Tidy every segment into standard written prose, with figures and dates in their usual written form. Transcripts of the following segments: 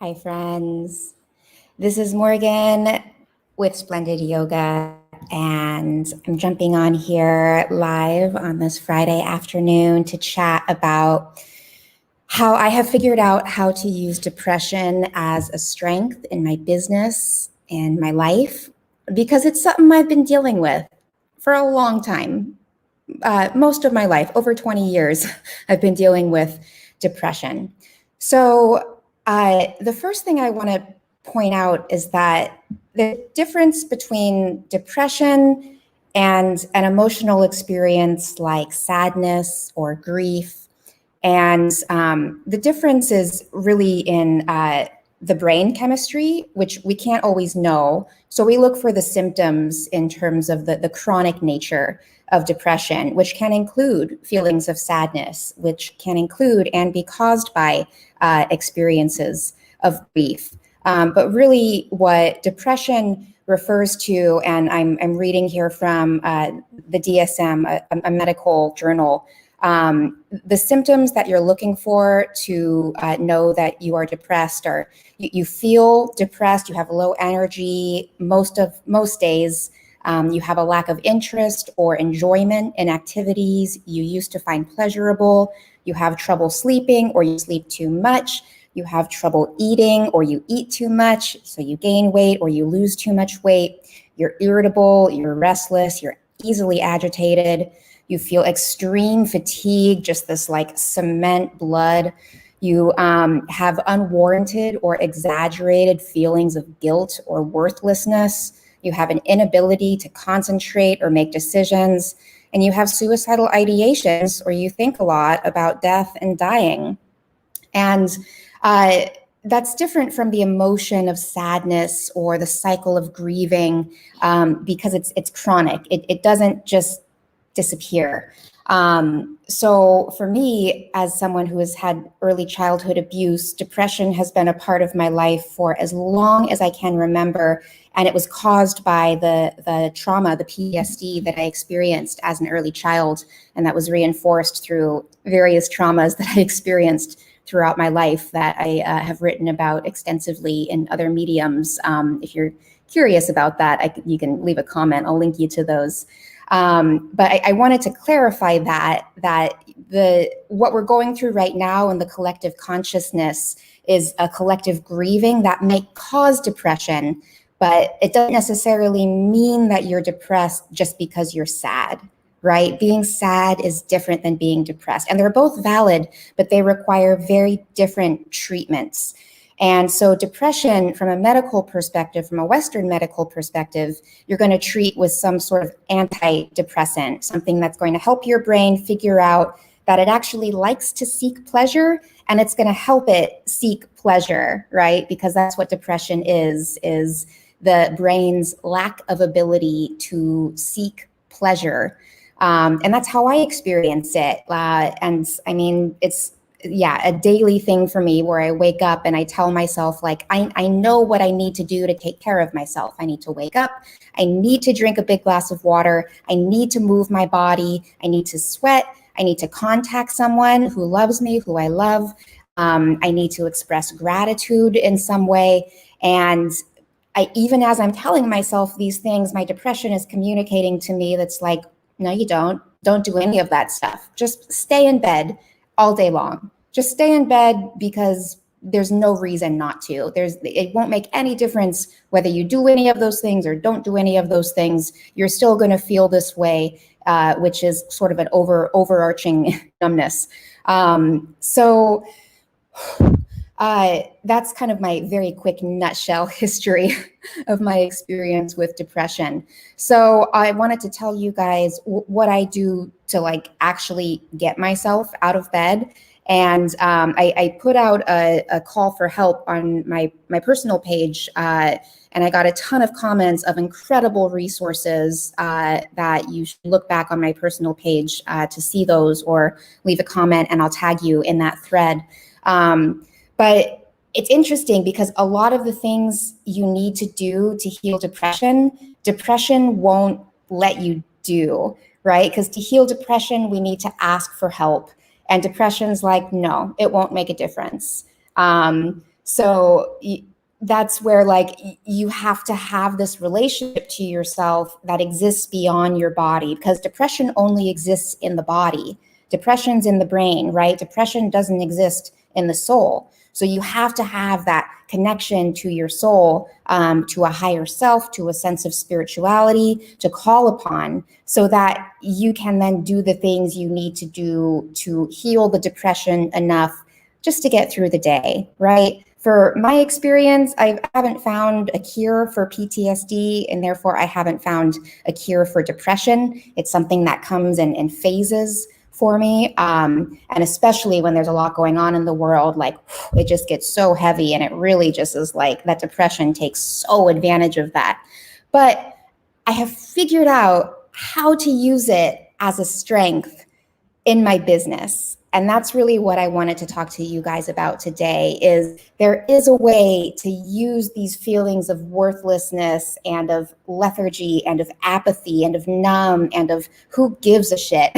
Hi, friends. This is Morgan with Splendid Yoga, and I'm jumping on here live on this Friday afternoon to chat about how I have figured out how to use depression as a strength in my business and my life, because it's something I've been dealing with for a long time. Most of my life, over 20 years, I've been dealing with depression. So the first thing I want to point out is that the difference between depression and an emotional experience like sadness or grief, and the difference is really in the brain chemistry, which we can't always know. So we look for the symptoms in terms of the chronic nature of depression, which can include feelings of sadness, which can include and be caused by experiences of grief. But really what depression refers to, and I'm reading here from the DSM, a medical journal, the symptoms that you're looking for to know that you are depressed are you feel depressed, you have low energy most days, you have a lack of interest or enjoyment in activities you used to find pleasurable, you have trouble sleeping or you sleep too much, you have trouble eating or you eat too much, so you gain weight or you lose too much weight, you're irritable, you're restless, you're easily agitated, you feel extreme fatigue, just this like cement blood. You have unwarranted or exaggerated feelings of guilt or worthlessness. You have an inability to concentrate or make decisions. And you have suicidal ideations, or you think a lot about death and dying. And that's different from the emotion of sadness or the cycle of grieving, because it's chronic. It doesn't just disappear. So for me, as someone who has had early childhood abuse, depression has been a part of my life for as long as I can remember. And it was caused by the trauma, the PTSD that I experienced as an early child. And that was reinforced through various traumas that I experienced throughout my life that I have written about extensively in other mediums. If you're curious about that, you can leave a comment. I'll link you to those. But I wanted to clarify that what we're going through right now in the collective consciousness is a collective grieving that may cause depression, but it doesn't necessarily mean that you're depressed just because you're sad, right? Being sad is different than being depressed, and they're both valid, but they require very different treatments. And so depression, from a medical perspective, from a Western medical perspective, you're going to treat with some sort of antidepressant, something that's going to help your brain figure out that it actually likes to seek pleasure, and it's going to help it seek pleasure, right? Because that's what depression is the brain's lack of ability to seek pleasure. And that's how I experience it. And I mean, it's a daily thing for me where I wake up and I tell myself, like, I know what I need to do to take care of myself. I need to wake up. I need to drink a big glass of water. I need to move my body. I need to sweat. I need to contact someone who loves me, who I love. I need to express gratitude in some way. And even as I'm telling myself these things, my depression is communicating to me that's like, no, you don't. Don't do any of that stuff. Just stay in bed all day long. Just stay in bed because there's no reason not to. It won't make any difference whether you do any of those things or don't do any of those things. You're still going to feel this way, which is sort of an overarching numbness. So that's kind of my very quick nutshell history of my experience with depression. So I wanted to tell you guys what I do to like actually get myself out of bed. And I put out a call for help on my personal page, and I got a ton of comments of incredible resources that you should look back on my personal page to see those, or leave a comment and I'll tag you in that thread. But it's interesting because a lot of the things you need to do to heal depression won't let you do, right? Because to heal depression, we need to ask for help. And depression's like, no, it won't make a difference. So that's where like you have to have this relationship to yourself that exists beyond your body, because depression only exists in the body. Depression's in the brain, right? Depression doesn't exist in the soul. So you have to have that connection to your soul, to a higher self, to a sense of spirituality to call upon, so that you can then do the things you need to do to heal the depression enough just to get through the day, right? For my experience, I haven't found a cure for PTSD, and therefore I haven't found a cure for depression. It's something that comes in phases for me. And especially when there's a lot going on in the world, like it just gets so heavy, and it really just is like that depression takes so advantage of that. But I have figured out how to use it as a strength in my business. And that's really what I wanted to talk to you guys about today. Is there is a way to use these feelings of worthlessness and of lethargy and of apathy and of numb and of who gives a shit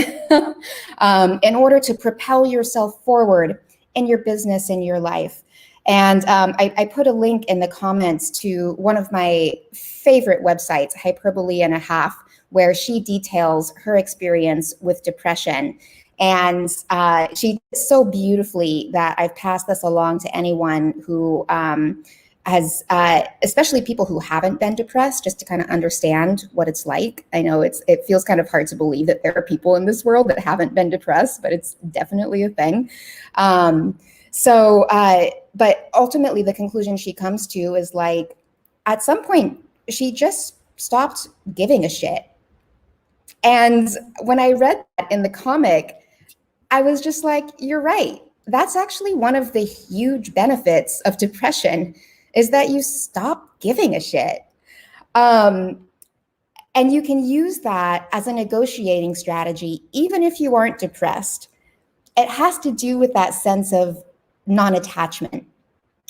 in order to propel yourself forward in your business, in your life. And I put a link in the comments to one of my favorite websites, Hyperbole and a Half, where she details her experience with depression. And she did so beautifully that I've passed this along to anyone who has, especially people who haven't been depressed, just to kind of understand what it's like. I know it feels kind of hard to believe that there are people in this world that haven't been depressed, but it's definitely a thing. But ultimately the conclusion she comes to is like, at some point, she just stopped giving a shit. And when I read that in the comic, I was just like, you're right. That's actually one of the huge benefits of depression, is that you stop giving a shit. And you can use that as a negotiating strategy, even if you aren't depressed. It has to do with that sense of non-attachment.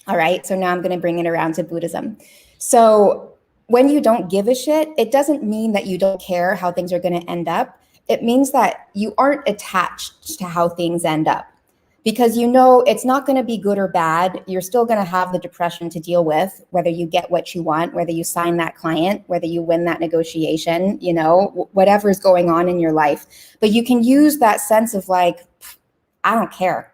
All right, so now I'm going to bring it around to Buddhism. So when you don't give a shit, it doesn't mean that you don't care how things are going to end up. It means that you aren't attached to how things end up, because you know it's not going to be good or bad. You're still going to have the depression to deal with, whether you get what you want, whether you sign that client, whether you win that negotiation, you know, whatever is going on in your life. But you can use that sense of like, I don't care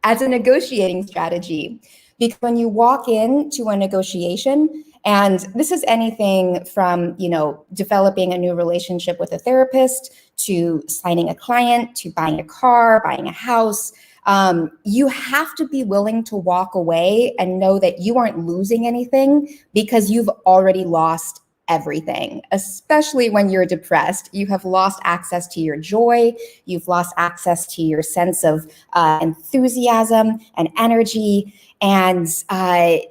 as a negotiating strategy. Because when you walk into a negotiation, and this is anything from, you know, developing a new relationship with a therapist, to signing a client, to buying a car, buying a house, you have to be willing to walk away and know that you aren't losing anything, because you've already lost everything. Especially when you're depressed, you have lost access to your joy, you've lost access to your sense of enthusiasm and energy. And so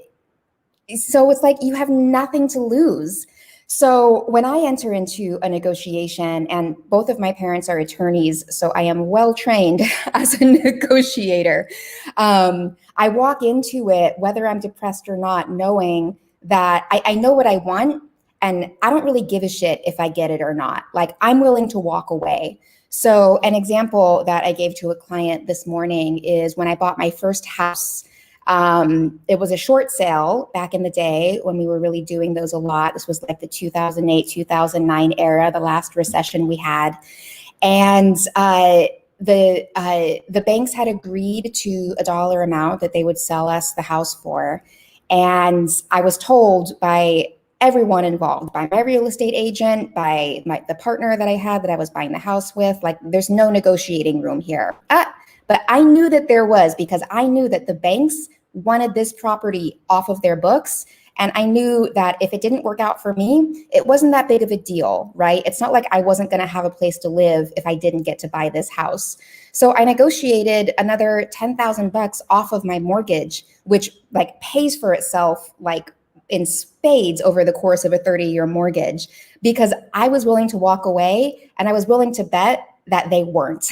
it's like you have nothing to lose. So when I enter into a negotiation, and both of my parents are attorneys, so I am well trained as a negotiator, I walk into it, whether I'm depressed or not, knowing that I know what I want, and I don't really give a shit if I get it or not. Like, I'm willing to walk away. So an example that I gave to a client this morning is when I bought my first house. It was a short sale back in the day when we were really doing those a lot. This was like the 2008, 2009 era, the last recession we had. And the banks had agreed to a dollar amount that they would sell us the house for. And I was told by everyone involved, by my real estate agent, by the partner that I had that I was buying the house with, like, there's no negotiating room here. But I knew that there was, because I knew that the banks wanted this property off of their books. And I knew that if it didn't work out for me, it wasn't that big of a deal, right? It's not like I wasn't going to have a place to live if I didn't get to buy this house. So I negotiated another $10,000 off of my mortgage, which like pays for itself like in spades over the course of a 30-year mortgage, because I was willing to walk away, and I was willing to bet that they weren't.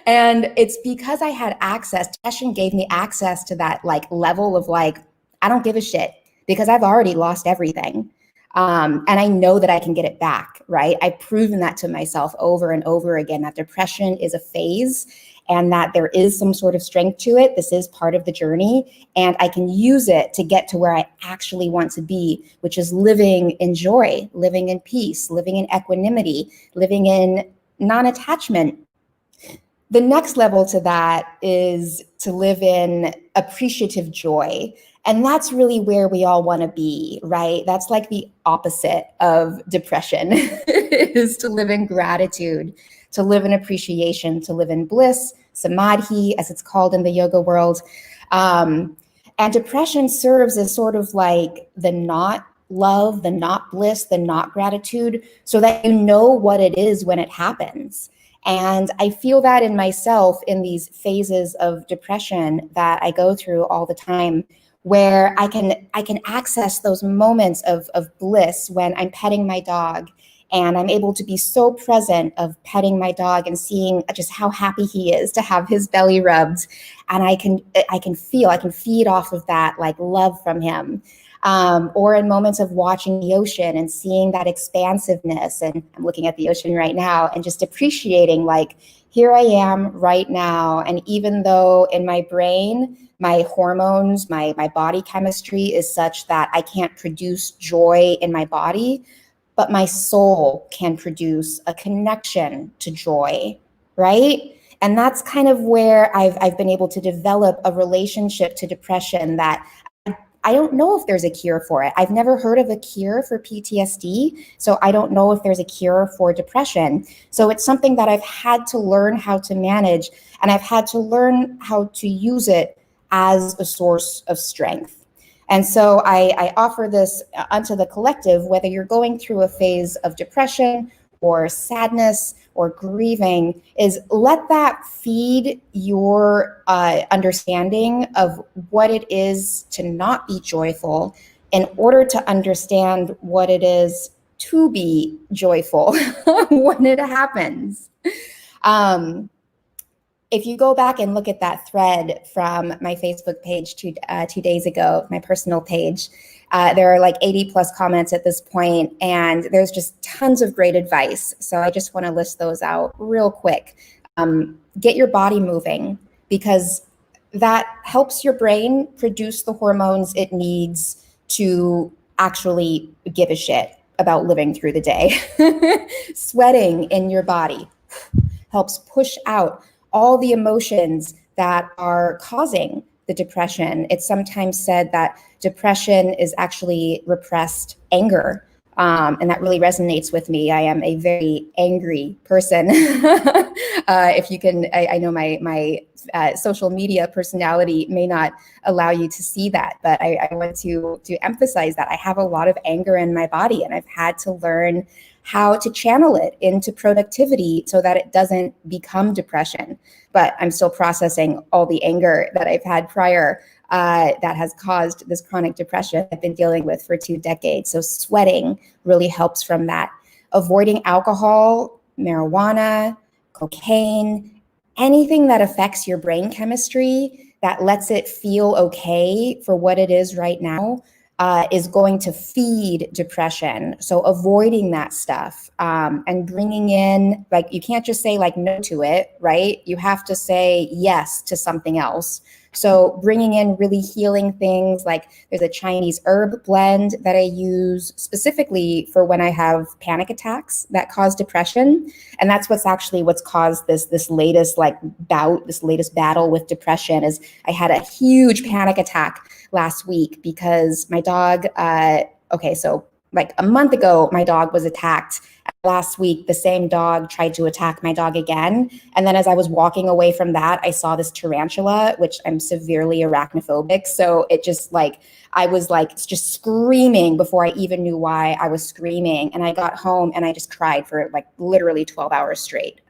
And it's because I had access. Depression gave me access to that like level of like, I don't give a shit, because I've already lost everything. And I know that I can get it back, right? I've proven that to myself over and over again, that depression is a phase, and that there is some sort of strength to it. This is part of the journey, and I can use it to get to where I actually want to be, which is living in joy, living in peace, living in equanimity, living in non-attachment. The next level to that is to live in appreciative joy. And that's really where we all want to be, right? That's like the opposite of depression, is to live in gratitude, to live in appreciation, to live in bliss, samadhi, as it's called in the yoga world. And depression serves as sort of like the not love, the not bliss, the not gratitude, so that you know what it is when it happens. And I feel that in myself in these phases of depression that I go through all the time, where I can access those moments of bliss when I'm petting my dog, and I'm able to be so present of petting my dog and seeing just how happy he is to have his belly rubbed. And I can feed off of that like love from him. Or in moments of watching the ocean and seeing that expansiveness. And I'm looking at the ocean right now and just appreciating, like, here I am right now. And even though in my brain, my hormones, my body chemistry is such that I can't produce joy in my body, but my soul can produce a connection to joy, right? And that's kind of where I've been able to develop a relationship to depression that I don't know if there's a cure for it. I've never heard of a cure for PTSD, so I don't know if there's a cure for depression. So it's something that I've had to learn how to manage, and I've had to learn how to use it as a source of strength. And so I offer this unto the collective, whether you're going through a phase of depression or sadness or grieving, is let that feed your understanding of what it is to not be joyful, in order to understand what it is to be joyful when it happens. If you go back and look at that thread from my Facebook page 2 days ago, my personal page, there are like 80 plus comments at this point, and there's just tons of great advice. So I just want to list those out real quick. Get your body moving, because that helps your brain produce the hormones it needs to actually give a shit about living through the day. Sweating in your body helps push out all the emotions that are causing the depression. It's sometimes said that depression is actually repressed anger. And that really resonates with me. I am a very angry person. If you can, I know my social media personality may not allow you to see that, but I want to emphasize that I have a lot of anger in my body, and I've had to learn how to channel it into productivity so that it doesn't become depression. But I'm still processing all the anger that I've had prior that has caused this chronic depression I've been dealing with for 2 decades. So sweating really helps from that. Avoiding alcohol, marijuana, cocaine, anything that affects your brain chemistry, that lets it feel okay for what it is right now, is going to feed depression. So avoiding that stuff, and bringing in, like, you can't just say like no to it, right? You have to say yes to something else. So bringing in really healing things, like there's a Chinese herb blend that I use specifically for when I have panic attacks that cause depression. And that's what's caused this latest battle with depression. Is I had a huge panic attack last week because my dog, so like a month ago, my dog was attacked. Last week, the same dog tried to attack my dog again. And then as I was walking away from that, I saw this tarantula, which I'm severely arachnophobic. So it just I was just screaming before I even knew why I was screaming. And I got home and I just cried for literally 12 hours straight.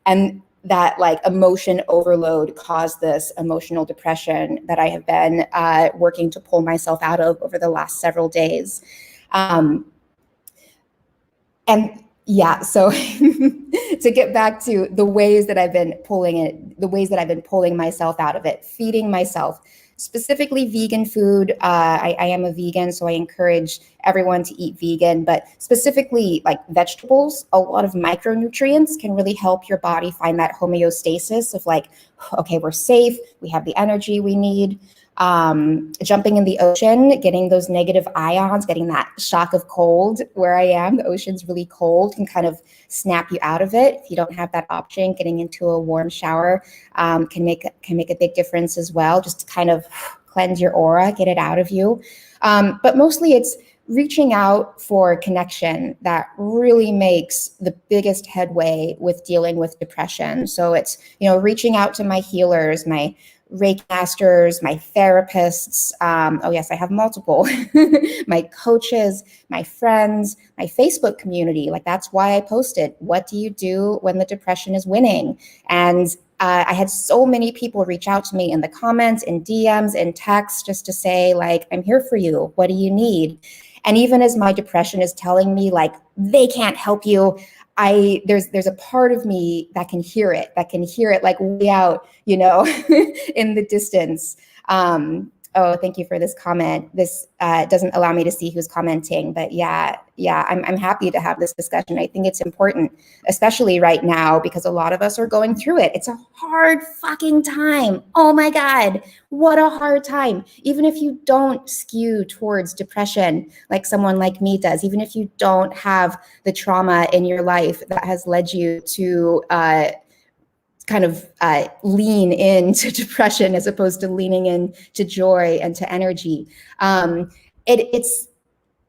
And that emotion overload caused this emotional depression that I have been working to pull myself out of over the last several days. And Yeah, so to get back to the ways that I've been pulling myself out of it, feeding myself, specifically vegan food. I am a vegan, so I encourage everyone to eat vegan, but specifically like vegetables, a lot of micronutrients can really help your body find that homeostasis of like, okay, we're safe, we have the energy we need. Jumping in the ocean, getting those negative ions, getting that shock of cold where I am, the ocean's really cold, can kind of snap you out of it. If you don't have that option, getting into a warm shower can make a big difference as well, just to kind of cleanse your aura, get it out of you. But mostly it's reaching out for connection that really makes the biggest headway with dealing with depression. So it's, reaching out to my healers, my Reiki masters, my therapists. Oh yes, I have multiple. My coaches, my friends, my Facebook community. Like that's why I posted, what do you do when the depression is winning? And I had so many people reach out to me in the comments, in DMs, in texts, just to say like, I'm here for you. What do you need? And even as my depression is telling me like, they can't help you, there's a part of me that can hear it like way out, in the distance. Oh, thank you for this comment. This doesn't allow me to see who's commenting, but yeah, I'm happy to have this discussion. I think it's important, especially right now, because a lot of us are going through it. It's a hard fucking time. Oh my God, what a hard time. Even if you don't skew towards depression like someone like me does, even if you don't have the trauma in your life that has led you to lean into depression as opposed to leaning into joy and to energy.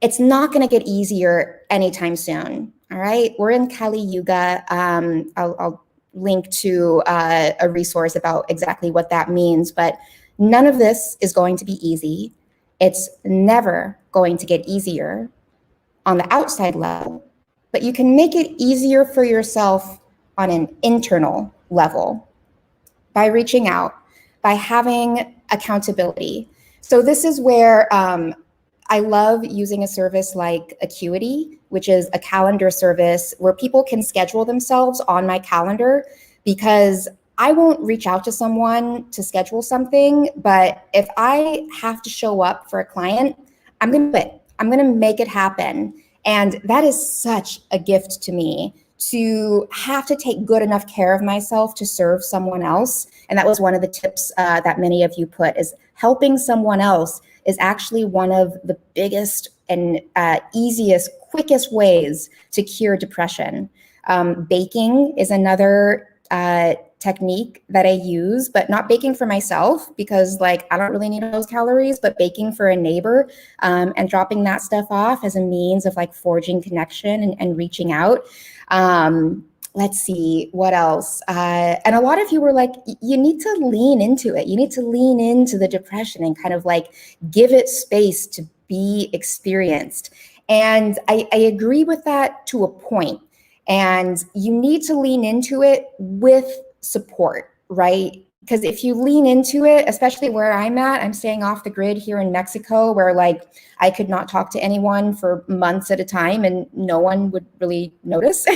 It's not going to get easier anytime soon. All right, we're in Kali Yuga. I'll link to a resource about exactly what that means, but none of this is going to be easy. It's never going to get easier on the outside level, but you can make it easier for yourself on an internal level by reaching out, by having accountability. So this is where I love using a service like Acuity, which is a calendar service where people can schedule themselves on my calendar, because I won't reach out to someone to schedule something, but if I have to show up for a client, I'm going to do it. I'm going to make it happen. And that is such a gift to me, to have to take good enough care of myself to serve someone else. And that was one of the tips that many of you put, is helping someone else is actually one of the biggest and easiest, quickest ways to cure depression. Baking is another technique that I use, but not baking for myself, because like I don't really need those calories, but baking for a neighbor and dropping that stuff off as a means of like forging connection and reaching out. Let's see, what else? And a lot of you were like, you need to lean into it. You need to lean into the depression and kind of like give it space to be experienced. And I agree with that to a point. And you need to lean into it with support, right? Because if you lean into it, especially where I'm at, I'm staying off the grid here in Mexico, where like I could not talk to anyone for months at a time and no one would really notice.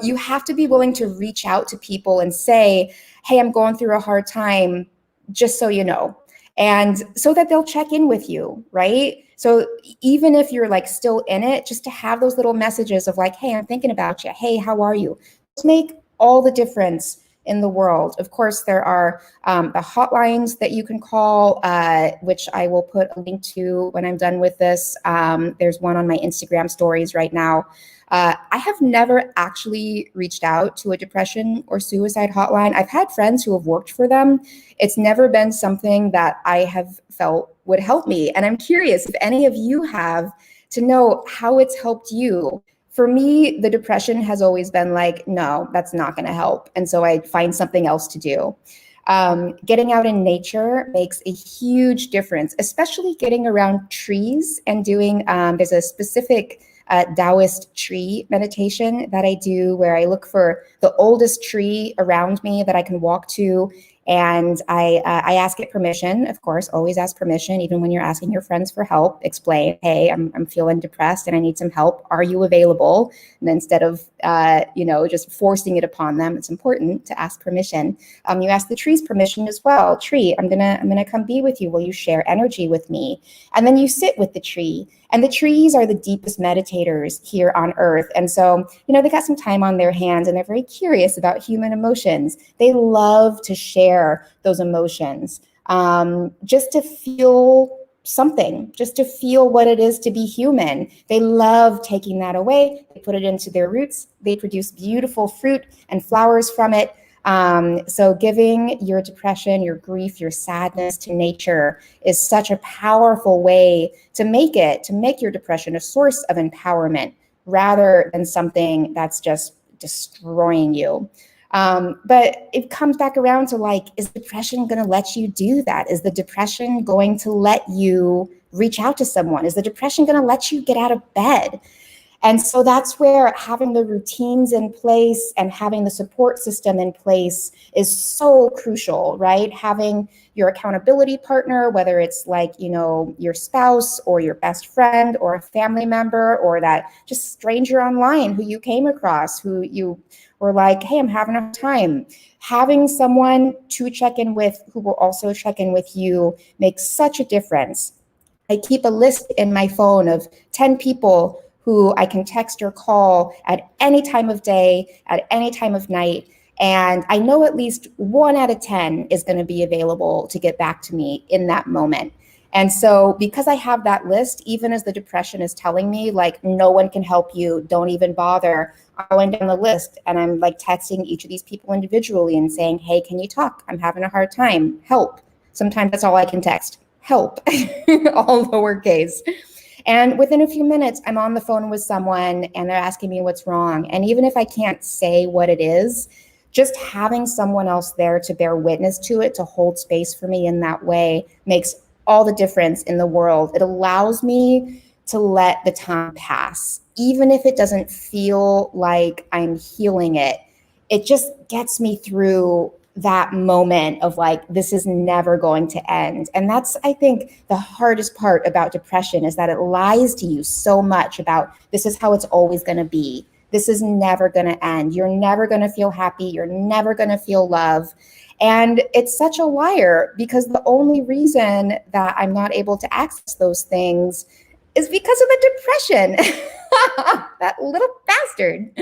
You have to be willing to reach out to people and say, hey, I'm going through a hard time, just so you know. And so that they'll check in with you, right? So even if you're like still in it, just to have those little messages of like, hey, I'm thinking about you. Hey, how are you? Those make all the difference in the world. Of course, there are the hotlines that you can call, which I will put a link to when I'm done with this. There's one on my Instagram stories right now. I have never actually reached out to a depression or suicide hotline. I've had friends who have worked for them. It's never been something that I have felt would help me. And I'm curious if any of you have, to know how it's helped you. For me, the depression has always been like, no, that's not going to help. And so I find something else to do. Getting out in nature makes a huge difference, especially getting around trees and doing, there's a specific Taoist tree meditation that I do, where I look for the oldest tree around me that I can walk to And I ask it permission, of course, always ask permission, even when you're asking your friends for help. Explain, hey, I'm feeling depressed and I need some help. Are you available? And instead of, just forcing it upon them, it's important to ask permission. You ask the trees permission as well. Tree, I'm gonna come be with you. Will you share energy with me? And then you sit with the tree. And the trees are the deepest meditators here on earth. And so, they got some time on their hands and they're very curious about human emotions. They love to share those emotions, just to feel something, just to feel what it is to be human. They love taking that away. They put it into their roots. They produce beautiful fruit and flowers from it. So giving your depression, your grief, your sadness to nature is such a powerful way to make your depression a source of empowerment rather than something that's just destroying you. But it comes back around to like, is depression going to let you do that? Is the depression going to let you reach out to someone? Is the depression going to let you get out of bed? And so that's where having the routines in place and having the support system in place is so crucial, right? Having your accountability partner, whether it's like, your spouse or your best friend or a family member or that just stranger online who you came across, who you were like, hey, I'm having a hard time. Having someone to check in with who will also check in with you makes such a difference. I keep a list in my phone of 10 people who I can text or call at any time of day, at any time of night. And I know at least 1 out of 10 is going to be available to get back to me in that moment. And so because I have that list, even as the depression is telling me like, no one can help you, don't even bother, I'm going down the list and I'm like texting each of these people individually and saying, hey, can you talk? I'm having a hard time, help. Sometimes that's all I can text, help, all lowercase. And within a few minutes, I'm on the phone with someone and they're asking me what's wrong. And even if I can't say what it is, just having someone else there to bear witness to it, to hold space for me in that way makes all the difference in the world. It allows me to let the time pass. Even if it doesn't feel like I'm healing it, it just gets me through that moment of like, this is never going to end. And that's, I think, the hardest part about depression is that it lies to you so much about this is how it's always going to be. This is never going to end. You're never going to feel happy. You're never going to feel love. And it's such a liar because the only reason that I'm not able to access those things is because of the depression. That little bastard.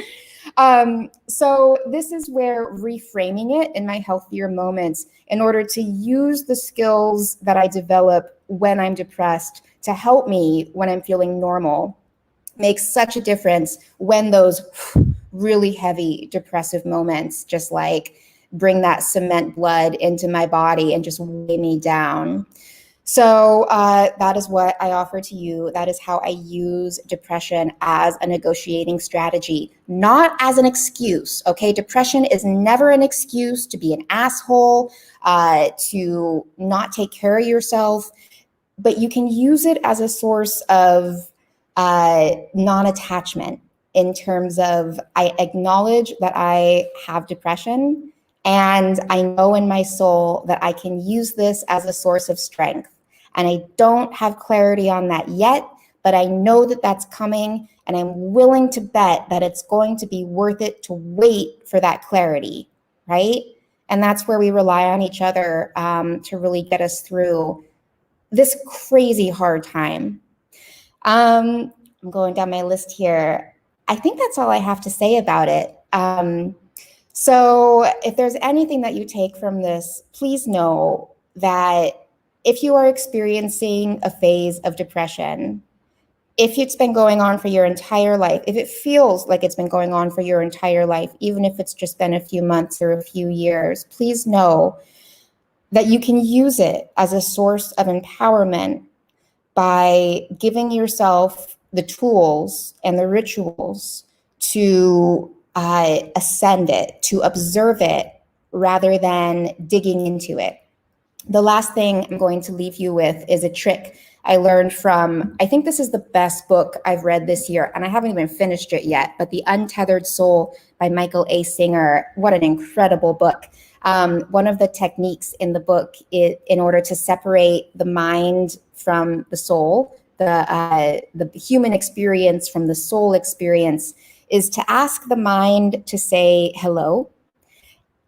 So this is where reframing it in my healthier moments in order to use the skills that I develop when I'm depressed to help me when I'm feeling normal makes such a difference when those really heavy depressive moments just like bring that cement blood into my body and just weigh me down. So that is what I offer to you. That is how I use depression as a negotiating strategy, not as an excuse. Okay, depression is never an excuse to be an asshole, to not take care of yourself, but you can use it as a source of non-attachment in terms of I acknowledge that I have depression and I know in my soul that I can use this as a source of strength. And I don't have clarity on that yet, but I know that that's coming and I'm willing to bet that it's going to be worth it to wait for that clarity, right? And that's where we rely on each other to really get us through this crazy hard time. I'm going down my list here. I think that's all I have to say about it. So if there's anything that you take from this, please know that if you are experiencing a phase of depression, if it's been going on for your entire life, if it feels like it's been going on for your entire life, even if it's just been a few months or a few years, please know that you can use it as a source of empowerment by giving yourself the tools and the rituals to ascend it, to observe it, rather than digging into it. The last thing I'm going to leave you with is a trick I learned from, I think this is the best book I've read this year, and I haven't even finished it yet, but The Untethered Soul by Michael A. Singer. What an incredible book. One of the techniques in the book, in order to separate the mind from the soul, the human experience from the soul experience, is to ask the mind to say hello,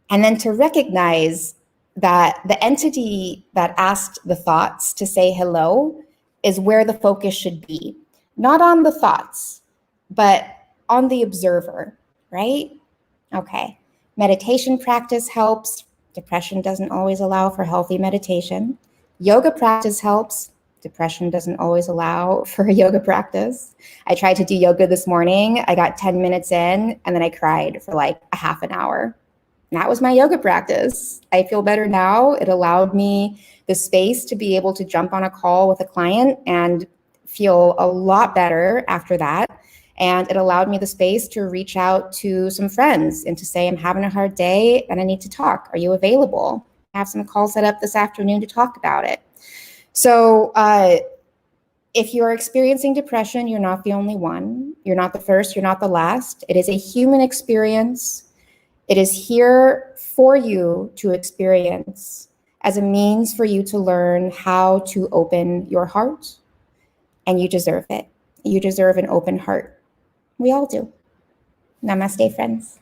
and then to recognize that the entity that asked the thoughts to say hello is where the focus should be. Not on the thoughts, but on the observer, right? Okay. Meditation practice helps. Depression doesn't always allow for healthy meditation. Yoga practice helps. Depression doesn't always allow for a yoga practice. I tried to do yoga this morning. I got 10 minutes in and then I cried for like a half an hour. And that was my yoga practice. I feel better now. It allowed me the space to be able to jump on a call with a client and feel a lot better after that. And it allowed me the space to reach out to some friends and to say, I'm having a hard day and I need to talk. Are you available? I have some calls set up this afternoon to talk about it. So if you are experiencing depression, you're not the only one. You're not the first, you're not the last. It is a human experience. It is here for you to experience as a means for you to learn how to open your heart. And you deserve it. You deserve an open heart. We all do. Namaste, friends.